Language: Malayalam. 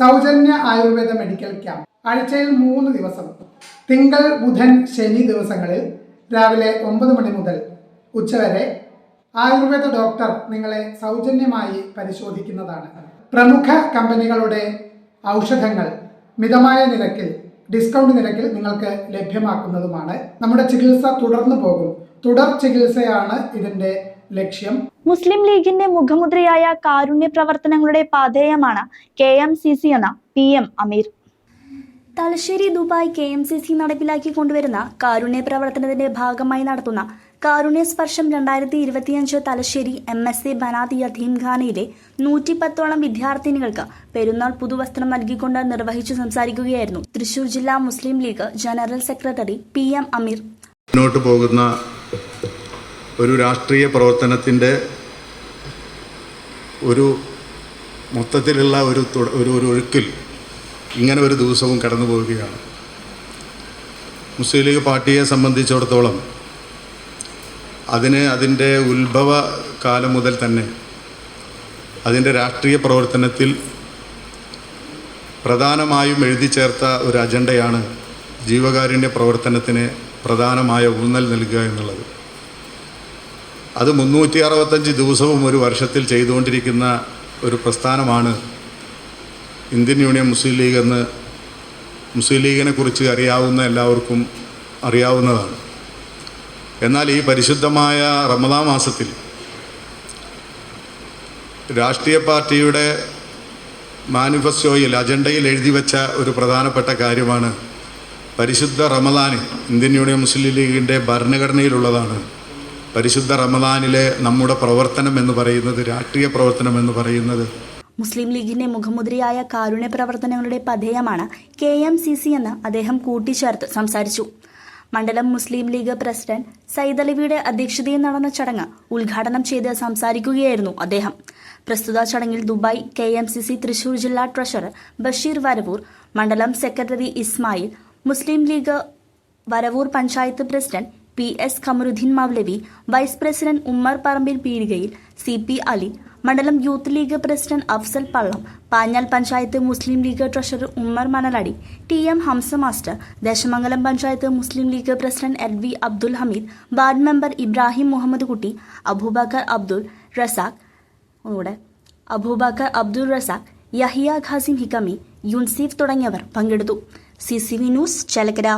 സൗജന്യ ആയുർവേദ മെഡിക്കൽ ക്യാമ്പ് ആഴ്ചയിൽ 3 ദിവസം തിങ്കൾ, ബുധൻ, ശനി ദിവസങ്ങളിൽ രാവിലെ 9 മണി മുതൽ ഉച്ചവരെ ആയുർവേദ ഡോക്ടർ നിങ്ങളെ സൗജന്യമായി പരിശോധിക്കുന്നതാണ്. പ്രമുഖ കമ്പനികളുടെ ഔഷധങ്ങൾ മിതമായ നിരക്കിൽ, ഡിസ്കൗണ്ട് നിരക്കിൽ നിങ്ങൾക്ക് ലഭ്യമാക്കുന്നതുമാണ്. നമ്മുടെ ചികിത്സ തുടർന്നു പോകും. തുടർ ചികിത്സയാണ് ഇതിന്റെ ലക്ഷ്യം. മുസ്ലിം ലീഗിന്റെ മുഖമുദ്രയായ കാരുണ്യ പ്രവർത്തനങ്ങളുടെ പാഥേയമാണ് KMCC എന്ന PM അമീർ. തലശ്ശേരി ദുബായ് KMCC നടപ്പിലാക്കി കൊണ്ടുവരുന്ന കാരുണ്യ പ്രവർത്തനത്തിന്റെ ഭാഗമായി നടത്തുന്ന കാരുണ്യ സ്പർശം 2025 തലശ്ശേരി MSc ബനാത് യതീംഖാനയിലെ 110ഓളം വിദ്യാർത്ഥിനികൾക്ക് പെരുന്നാൾ പുതുവസ്ത്രം നൽകിക്കൊണ്ട് നിർവഹിച്ചു സംസാരിക്കുകയായിരുന്നു തൃശൂർ ജില്ലാ മുസ്ലിം ലീഗ് ജനറൽ സെക്രട്ടറി PM അമീർ. മുന്നോട്ട് പോകുന്ന ഒരു രാഷ്ട്രീയ പ്രവർത്തനത്തിൻ്റെ ഒരു മൊത്തത്തിലുള്ള ഒരു ഒഴുക്കിൽ ഇങ്ങനെ ഒരു ദിവസവും കടന്നു പോവുകയാണ്. മുസ്ലിം ലീഗ് പാർട്ടിയെ സംബന്ധിച്ചിടത്തോളം അതിൻ്റെ ഉത്ഭവ കാലം മുതൽ തന്നെ അതിൻ്റെ രാഷ്ട്രീയ പ്രവർത്തനത്തിൽ പ്രധാനമായും എഴുതി ചേർത്ത ഒരു അജണ്ടയാണ് ജീവകാരുണ്യ പ്രവർത്തനത്തിന് പ്രധാനമായ ഊന്നൽ നൽകുക എന്നുള്ളത്. അത് 365 ദിവസവും ഒരു വർഷത്തിൽ ചെയ്തുകൊണ്ടിരിക്കുന്ന ഒരു പ്രസ്ഥാനമാണ് ഇന്ത്യൻ യൂണിയൻ മുസ്ലിം ലീഗ് എന്ന് മുസ്ലിം ലീഗിനെ കുറിച്ച് അറിയാവുന്ന എല്ലാവർക്കും അറിയാവുന്നതാണ്. എന്നാൽ ഈ പരിശുദ്ധമായ റമദാൻ മാസത്തിൽ രാഷ്ട്രീയ പാർട്ടിയുടെ മാനിഫെസ്റ്റോയിൽ, അജണ്ടയിൽ എഴുതി വച്ച ഒരു പ്രധാനപ്പെട്ട കാര്യമാണ് പരിശുദ്ധ റമദാൻ. ഇന്ത്യൻ യൂണിയൻ മുസ്ലിം ലീഗിൻ്റെ ഭരണഘടനയിലുള്ളതാണ്. പരിശുദ്ധ റമദാനിലെ നമ്മുടെ പ്രവർത്തനം എന്ന് പറയുന്നത്, രാഷ്ട്രീയ പ്രവർത്തനം എന്ന് പറയുന്നത്. മുസ്ലിം ലീഗിന്റെ മുഖമുദ്രയായ കാരുണ്യ പ്രവർത്തനങ്ങളുടെ പഥേയമാണ് KMCC എന്ന് അദ്ദേഹം കൂട്ടിച്ചേർത്ത് സംസാരിച്ചു. മണ്ഡലം മുസ്ലിം ലീഗ് പ്രസിഡന്റ് സയ്യിദ് അലവിയുടെ അധ്യക്ഷതയിൽ നടന്ന ചടങ്ങ് ഉദ്ഘാടനം ചെയ്ത് സംസാരിക്കുകയായിരുന്നു അദ്ദേഹം. പ്രസ്തുത ചടങ്ങിൽ ദുബായ് KMCC തൃശൂർ ജില്ലാ ട്രഷറർ ബഷീർ വരവൂർ, മണ്ഡലം secretary Ismail, Muslim League Varavoor panchayat president PS Qamaruddeen Moulavi, vice president Ummer Parambil Peedikayil, CP Ali, മണ്ഡലം youth League president Afsal Pallam, Panjal panchayat Muslim League treasurer Ummer Manaladi, TM Hamza master, Desamangalam panchayat Muslim League president LV Abdul Hameed, ward member Ibrahim Muhammad Kutty, Abubakar Abdul Razak, Yahiya Qasim Hikami, Yunsif തുടങ്ങിയവർ പങ്കെടുത്തു. CCV news, Chelakkara.